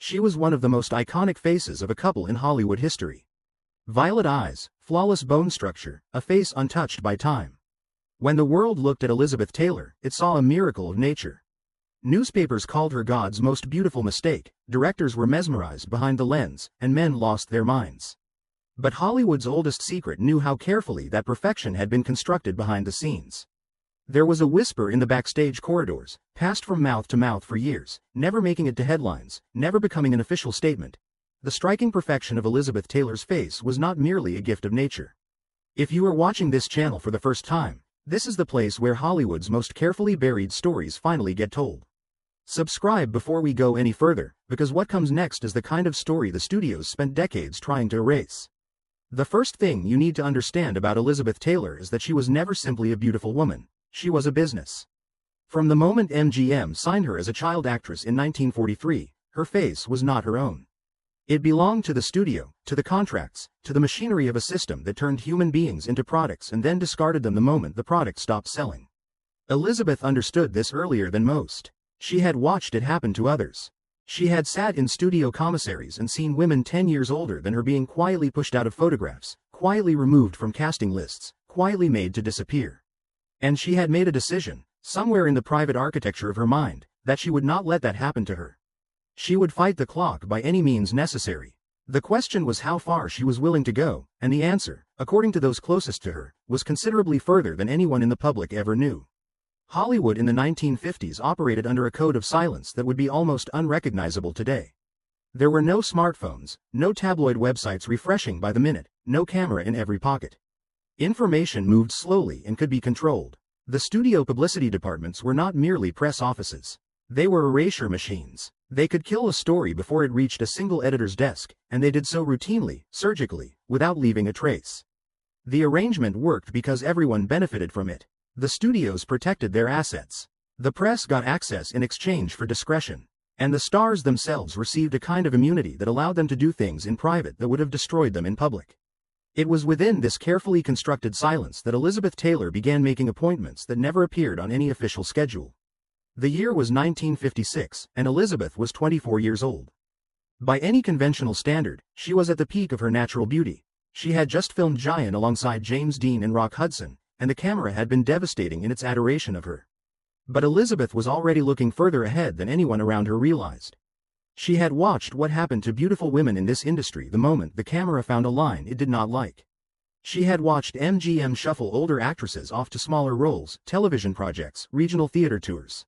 She was one of the most iconic faces of a couple in Hollywood history. Violet eyes, flawless bone structure, a face untouched by time. When the world looked at Elizabeth Taylor, it saw a miracle of nature. Newspapers called her God's most beautiful mistake, directors were mesmerized behind the lens, and men lost their minds. But Hollywood's oldest secret knew how carefully that perfection had been constructed behind the scenes. There was a whisper in the backstage corridors, passed from mouth to mouth for years, never making it to headlines, never becoming an official statement. The striking perfection of Elizabeth Taylor's face was not merely a gift of nature. If you are watching this channel for the first time, this is the place where Hollywood's most carefully buried stories finally get told. Subscribe before we go any further, because what comes next is the kind of story the studios spent decades trying to erase. The first thing you need to understand about Elizabeth Taylor is that she was never simply a beautiful woman. She was a business. From the moment MGM signed her as a child actress in 1943, her face was not her own. It belonged to the studio, to the contracts, to the machinery of a system that turned human beings into products and then discarded them the moment the product stopped selling. Elizabeth understood this earlier than most. She had watched it happen to others. She had sat in studio commissaries and seen women 10 years older than her being quietly pushed out of photographs, quietly removed from casting lists, quietly made to disappear. And she had made a decision, somewhere in the private architecture of her mind, that she would not let that happen to her. She would fight the clock by any means necessary. The question was how far she was willing to go, and the answer, according to those closest to her, was considerably further than anyone in the public ever knew. Hollywood in the 1950s operated under a code of silence that would be almost unrecognizable today. There were no smartphones, no tabloid websites refreshing by the minute, no camera in every pocket. Information moved slowly and could be controlled. The studio publicity departments were not merely press offices. They were erasure machines. They could kill a story before it reached a single editor's desk, and they did so routinely, surgically, without leaving a trace. The arrangement worked because everyone benefited from it. The studios protected their assets. The press got access in exchange for discretion. And the stars themselves received a kind of immunity that allowed them to do things in private that would have destroyed them in public. It was within this carefully constructed silence that Elizabeth Taylor began making appointments that never appeared on any official schedule. The year was 1956, and Elizabeth was 24 years old. By any conventional standard, she was at the peak of her natural beauty. She had just filmed Giant alongside James Dean and Rock Hudson, and the camera had been devastating in its adoration of her. But Elizabeth was already looking further ahead than anyone around her realized. She had watched what happened to beautiful women in this industry the moment the camera found a line it did not like. She had watched MGM shuffle older actresses off to smaller roles, television projects, regional theater tours.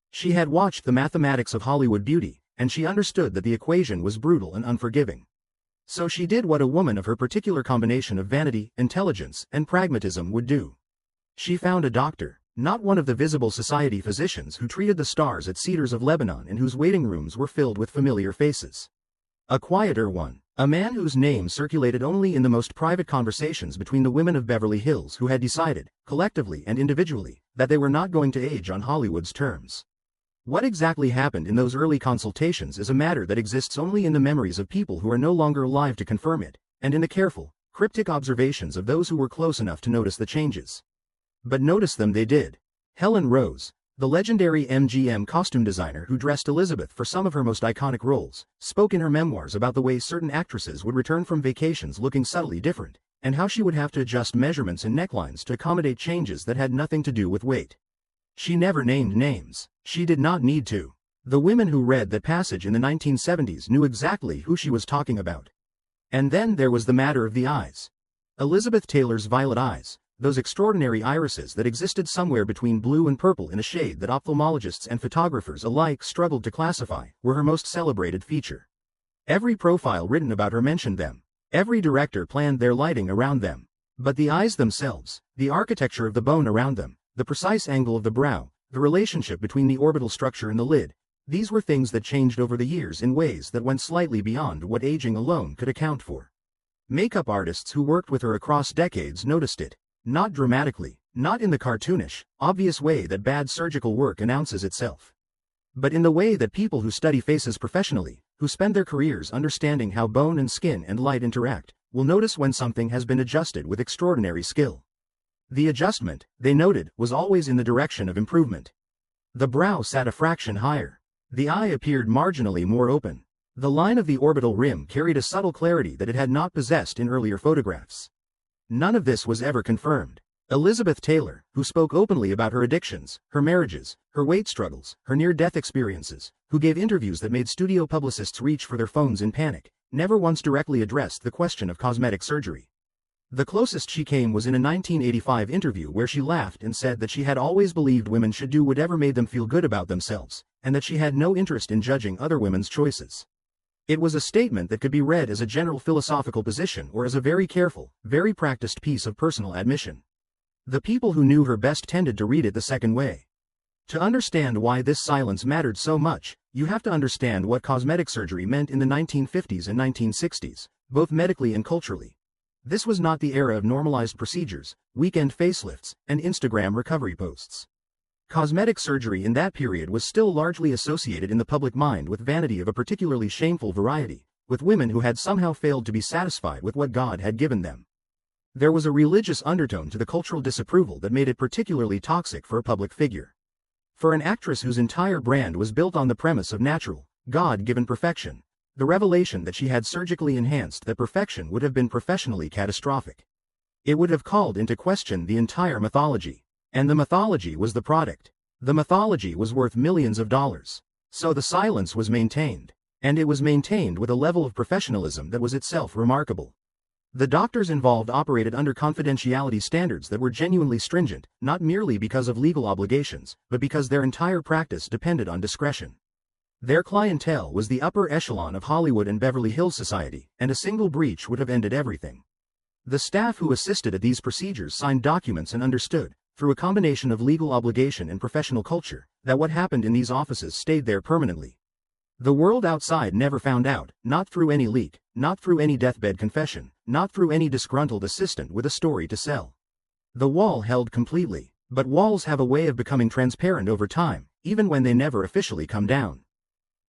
She had watched the mathematics of Hollywood beauty, and she understood that the equation was brutal and unforgiving. So she did what a woman of her particular combination of vanity, intelligence, and pragmatism would do. She found a doctor. Not one of the visible society physicians who treated the stars at Cedars of Lebanon and whose waiting rooms were filled with familiar faces. A quieter one, a man whose name circulated only in the most private conversations between the women of Beverly Hills who had decided, collectively and individually, that they were not going to age on Hollywood's terms. What exactly happened in those early consultations is a matter that exists only in the memories of people who are no longer alive to confirm it, and in the careful, cryptic observations of those who were close enough to notice the changes. But notice them they did. Helen Rose, the legendary MGM costume designer who dressed Elizabeth for some of her most iconic roles, spoke in her memoirs about the way certain actresses would return from vacations looking subtly different, and how she would have to adjust measurements and necklines to accommodate changes that had nothing to do with weight. She never named names. She did not need to. The women who read that passage in the 1970s knew exactly who she was talking about. And then there was the matter of the eyes. Elizabeth Taylor's violet eyes, those extraordinary irises that existed somewhere between blue and purple in a shade that ophthalmologists and photographers alike struggled to classify, were her most celebrated feature. Every profile written about her mentioned them. Every director planned their lighting around them. But the eyes themselves, the architecture of the bone around them, the precise angle of the brow, the relationship between the orbital structure and the lid, these were things that changed over the years in ways that went slightly beyond what aging alone could account for. Makeup artists who worked with her across decades noticed it. Not dramatically, not in the cartoonish, obvious way that bad surgical work announces itself. But in the way that people who study faces professionally, who spend their careers understanding how bone and skin and light interact, will notice when something has been adjusted with extraordinary skill. The adjustment, they noted, was always in the direction of improvement. The brow sat a fraction higher. The eye appeared marginally more open. The line of the orbital rim carried a subtle clarity that it had not possessed in earlier photographs. None of this was ever confirmed. Elizabeth Taylor, who spoke openly about her addictions, her marriages, her weight struggles, her near-death experiences, who gave interviews that made studio publicists reach for their phones in panic, never once directly addressed the question of cosmetic surgery. The closest she came was in a 1985 interview where she laughed and said that she had always believed women should do whatever made them feel good about themselves, and that she had no interest in judging other women's choices. It was a statement that could be read as a general philosophical position or as a very careful, very practiced piece of personal admission. The people who knew her best tended to read it the second way. To understand why this silence mattered so much, you have to understand what cosmetic surgery meant in the 1950s and 1960s, both medically and culturally. This was not the era of normalized procedures, weekend facelifts, and Instagram recovery posts. Cosmetic surgery in that period was still largely associated in the public mind with vanity of a particularly shameful variety, with women who had somehow failed to be satisfied with what God had given them. There was a religious undertone to the cultural disapproval that made it particularly toxic for a public figure. For an actress whose entire brand was built on the premise of natural, God-given perfection, the revelation that she had surgically enhanced that perfection would have been professionally catastrophic. It would have called into question the entire mythology. And the mythology was the product. The mythology was worth millions of dollars. So the silence was maintained. And it was maintained with a level of professionalism that was itself remarkable. The doctors involved operated under confidentiality standards that were genuinely stringent, not merely because of legal obligations, but because their entire practice depended on discretion. Their clientele was the upper echelon of Hollywood and Beverly Hills society, and a single breach would have ended everything. The staff who assisted at these procedures signed documents and understood, through a combination of legal obligation and professional culture, that what happened in these offices stayed there permanently. The world outside never found out, not through any leak, not through any deathbed confession, not through any disgruntled assistant with a story to sell. The wall held completely, but walls have a way of becoming transparent over time, even when they never officially come down.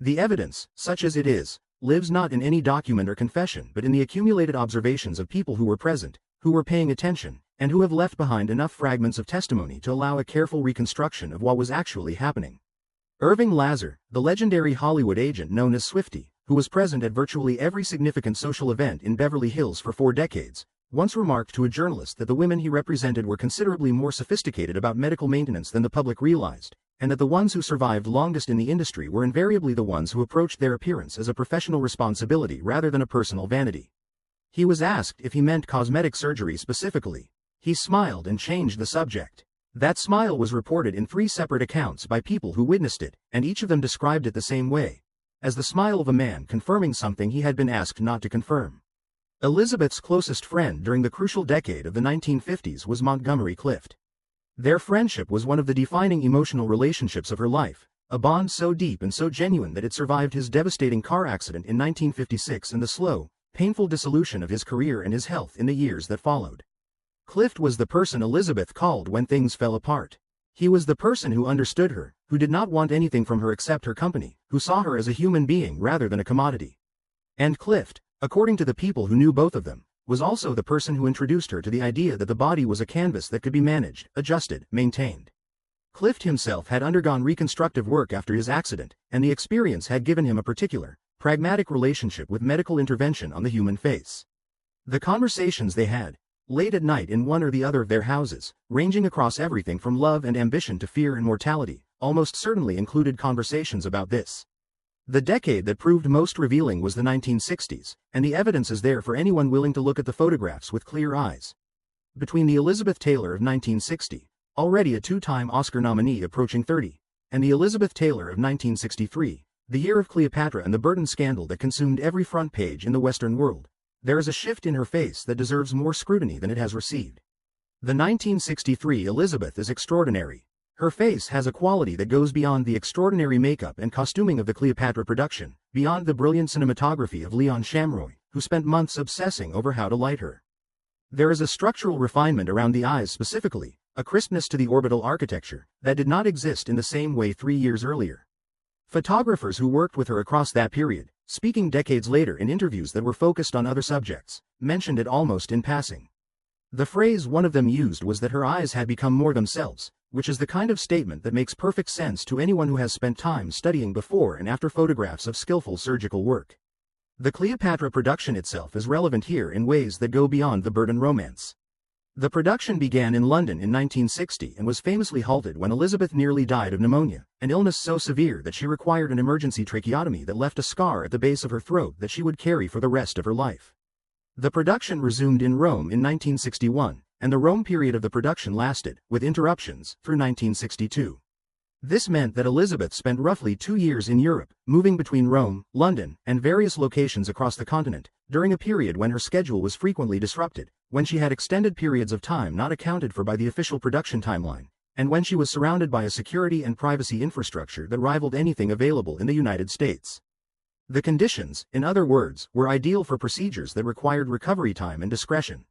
The evidence, such as it is, lives not in any document or confession but in the accumulated observations of people who were present, who were paying attention, and who have left behind enough fragments of testimony to allow a careful reconstruction of what was actually happening. Irving Lazar, the legendary Hollywood agent known as Swifty, who was present at virtually every significant social event in Beverly Hills for 4 decades, once remarked to a journalist that the women he represented were considerably more sophisticated about medical maintenance than the public realized, and that the ones who survived longest in the industry were invariably the ones who approached their appearance as a professional responsibility rather than a personal vanity. He was asked if he meant cosmetic surgery specifically. He smiled and changed the subject. That smile was reported in 3 separate accounts by people who witnessed it, and each of them described it the same way, as the smile of a man confirming something he had been asked not to confirm. Elizabeth's closest friend during the crucial decade of the 1950s was Montgomery Clift. Their friendship was one of the defining emotional relationships of her life, a bond so deep and so genuine that it survived his devastating car accident in 1956 and the slow, painful dissolution of his career and his health in the years that followed. Clift was the person Elizabeth called when things fell apart. He was the person who understood her, who did not want anything from her except her company, who saw her as a human being rather than a commodity. And Clift, according to the people who knew both of them, was also the person who introduced her to the idea that the body was a canvas that could be managed, adjusted, maintained. Clift himself had undergone reconstructive work after his accident, and the experience had given him a particular, pragmatic relationship with medical intervention on the human face. The conversations they had, late at night in one or the other of their houses, ranging across everything from love and ambition to fear and mortality, almost certainly included conversations about this. The decade that proved most revealing was the 1960s, and the evidence is there for anyone willing to look at the photographs with clear eyes. Between the Elizabeth Taylor of 1960, already a 2-time Oscar nominee approaching 30, and the Elizabeth Taylor of 1963, the year of Cleopatra and the Burton scandal that consumed every front page in the Western world, there is a shift in her face that deserves more scrutiny than it has received. The 1963 Elizabeth is extraordinary. Her face has a quality that goes beyond the extraordinary makeup and costuming of the Cleopatra production, beyond the brilliant cinematography of Leon Shamroy, who spent months obsessing over how to light her. There is a structural refinement around the eyes specifically, a crispness to the orbital architecture, that did not exist in the same way 3 years earlier. Photographers who worked with her across that period, speaking decades later in interviews that were focused on other subjects, mentioned it almost in passing. The phrase one of them used was that her eyes had become more themselves, which is the kind of statement that makes perfect sense to anyone who has spent time studying before and after photographs of skillful surgical work. The Cleopatra production itself is relevant here in ways that go beyond the Burton romance. The production began in London in 1960 and was famously halted when Elizabeth nearly died of pneumonia, an illness so severe that she required an emergency tracheotomy that left a scar at the base of her throat that she would carry for the rest of her life. The production resumed in Rome in 1961, and the Rome period of the production lasted, with interruptions, through 1962. This meant that Elizabeth spent roughly 2 years in Europe, moving between Rome, London, and various locations across the continent, during a period when her schedule was frequently disrupted, when she had extended periods of time not accounted for by the official production timeline, and when she was surrounded by a security and privacy infrastructure that rivaled anything available in the United States. The conditions, in other words, were ideal for procedures that required recovery time and discretion.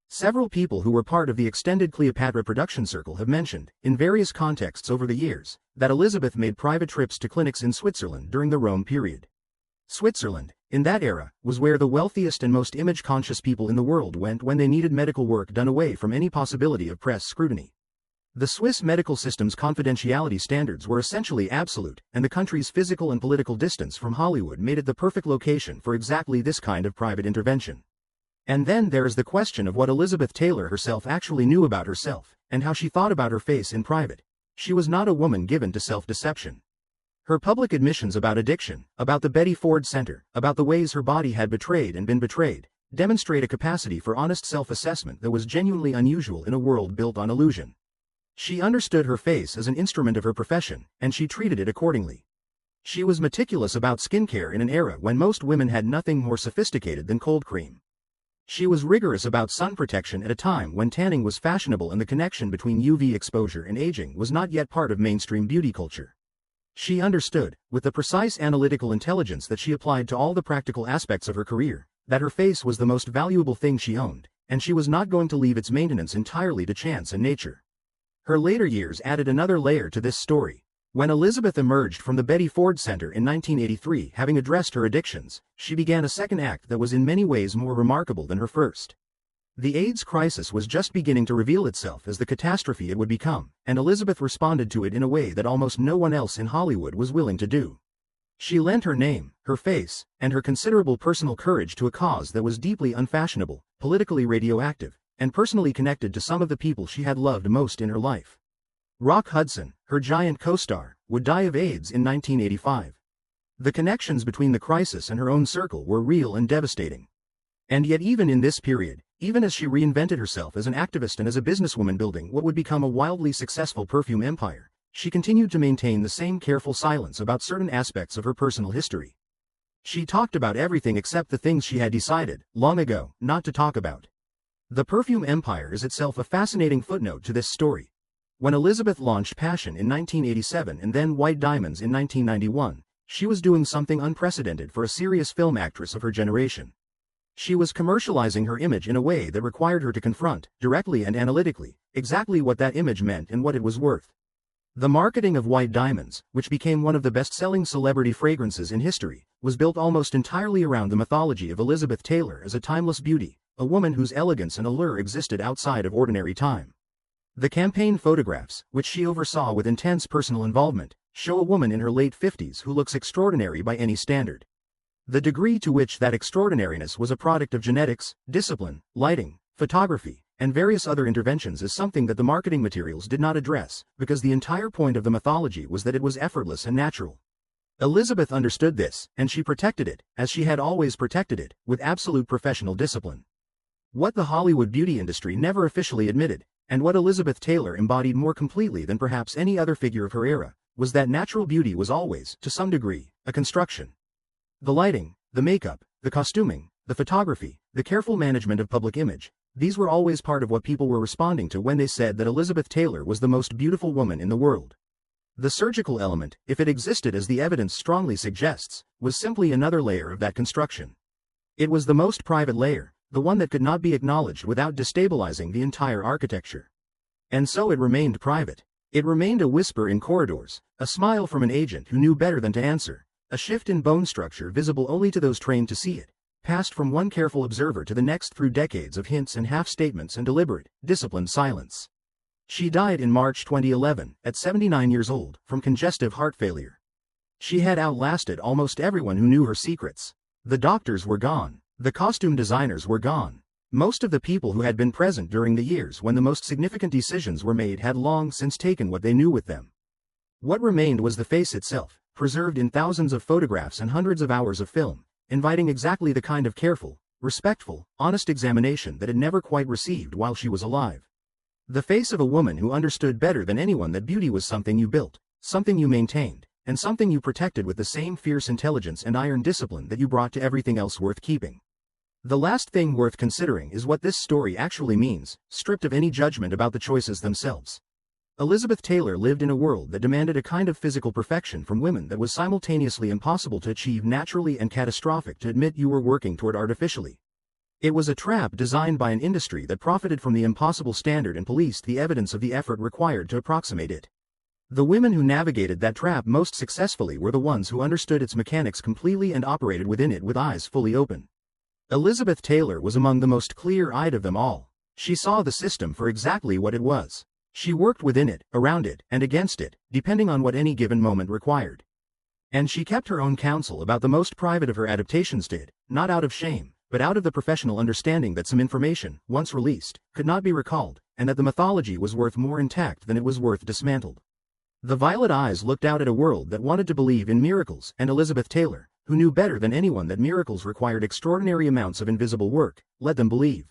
Several people who were part of the extended Cleopatra production circle have mentioned, in various contexts over the years, that Elizabeth made private trips to clinics in Switzerland during the Rome period. Switzerland, in that era, was where the wealthiest and most image-conscious people in the world went when they needed medical work done away from any possibility of press scrutiny. The Swiss medical system's confidentiality standards were essentially absolute, and the country's physical and political distance from Hollywood made it the perfect location for exactly this kind of private intervention. And then there is the question of what Elizabeth Taylor herself actually knew about herself, and how she thought about her face in private. She was not a woman given to self-deception. Her public admissions about addiction, about the Betty Ford Center, about the ways her body had betrayed and been betrayed, demonstrate a capacity for honest self-assessment that was genuinely unusual in a world built on illusion. She understood her face as an instrument of her profession, and she treated it accordingly. She was meticulous about skincare in an era when most women had nothing more sophisticated than cold cream. She was rigorous about sun protection at a time when tanning was fashionable and the connection between UV exposure and aging was not yet part of mainstream beauty culture. She understood, with the precise analytical intelligence that she applied to all the practical aspects of her career, that her face was the most valuable thing she owned, and she was not going to leave its maintenance entirely to chance and nature. Her later years added another layer to this story. When Elizabeth emerged from the Betty Ford Center in 1983, having addressed her addictions, she began a second act that was in many ways more remarkable than her first. The AIDS crisis was just beginning to reveal itself as the catastrophe it would become, and Elizabeth responded to it in a way that almost no one else in Hollywood was willing to do. She lent her name, her face, and her considerable personal courage to a cause that was deeply unfashionable, politically radioactive, and personally connected to some of the people she had loved most in her life. Rock Hudson, her giant co-star, would die of AIDS in 1985. The connections between the crisis and her own circle were real and devastating. And yet even in this period, even as she reinvented herself as an activist and as a businesswoman building what would become a wildly successful perfume empire, she continued to maintain the same careful silence about certain aspects of her personal history. She talked about everything except the things she had decided, long ago, not to talk about. The perfume empire is itself a fascinating footnote to this story. When Elizabeth launched Passion in 1987 and then White Diamonds in 1991, she was doing something unprecedented for a serious film actress of her generation. She was commercializing her image in a way that required her to confront, directly and analytically, exactly what that image meant and what it was worth. The marketing of White Diamonds, which became one of the best-selling celebrity fragrances in history, was built almost entirely around the mythology of Elizabeth Taylor as a timeless beauty, a woman whose elegance and allure existed outside of ordinary time. The campaign photographs, which she oversaw with intense personal involvement, show a woman in her late 50s who looks extraordinary by any standard. The degree to which that extraordinariness was a product of genetics, discipline, lighting, photography, and various other interventions is something that the marketing materials did not address, because the entire point of the mythology was that it was effortless and natural. Elizabeth understood this, and she protected it, as she had always protected it, with absolute professional discipline. What the Hollywood beauty industry never officially admitted, and what Elizabeth Taylor embodied more completely than perhaps any other figure of her era, was that natural beauty was always, to some degree, a construction. The lighting, the makeup, the costuming, the photography, the careful management of public image, these were always part of what people were responding to when they said that Elizabeth Taylor was the most beautiful woman in the world. The surgical element, if it existed as the evidence strongly suggests, was simply another layer of that construction. It was the most private layer, the one that could not be acknowledged without destabilizing the entire architecture. And so it remained private. It remained a whisper in corridors, a smile from an agent who knew better than to answer, a shift in bone structure visible only to those trained to see it, passed from one careful observer to the next through decades of hints and half-statements and deliberate, disciplined silence. She died in March 2011, at 79 years old, from congestive heart failure. She had outlasted almost everyone who knew her secrets. The doctors were gone. The costume designers were gone. Most of the people who had been present during the years when the most significant decisions were made had long since taken what they knew with them. What remained was the face itself, preserved in thousands of photographs and hundreds of hours of film, inviting exactly the kind of careful, respectful, honest examination that it never quite received while she was alive. The face of a woman who understood better than anyone that beauty was something you built, something you maintained, and something you protected with the same fierce intelligence and iron discipline that you brought to everything else worth keeping. The last thing worth considering is what this story actually means, stripped of any judgment about the choices themselves. Elizabeth Taylor lived in a world that demanded a kind of physical perfection from women that was simultaneously impossible to achieve naturally and catastrophic to admit you were working toward artificially. It was a trap designed by an industry that profited from the impossible standard and policed the evidence of the effort required to approximate it. The women who navigated that trap most successfully were the ones who understood its mechanics completely and operated within it with eyes fully open. Elizabeth Taylor was among the most clear-eyed of them all. She saw the system for exactly what it was. She worked within it, around it, and against it, depending on what any given moment required. And she kept her own counsel about the most private of her adaptations did, not out of shame, but out of the professional understanding that some information, once released, could not be recalled, and that the mythology was worth more intact than it was worth dismantled. The violet eyes looked out at a world that wanted to believe in miracles, and Elizabeth Taylor, who knew better than anyone that miracles required extraordinary amounts of invisible work, let them believe.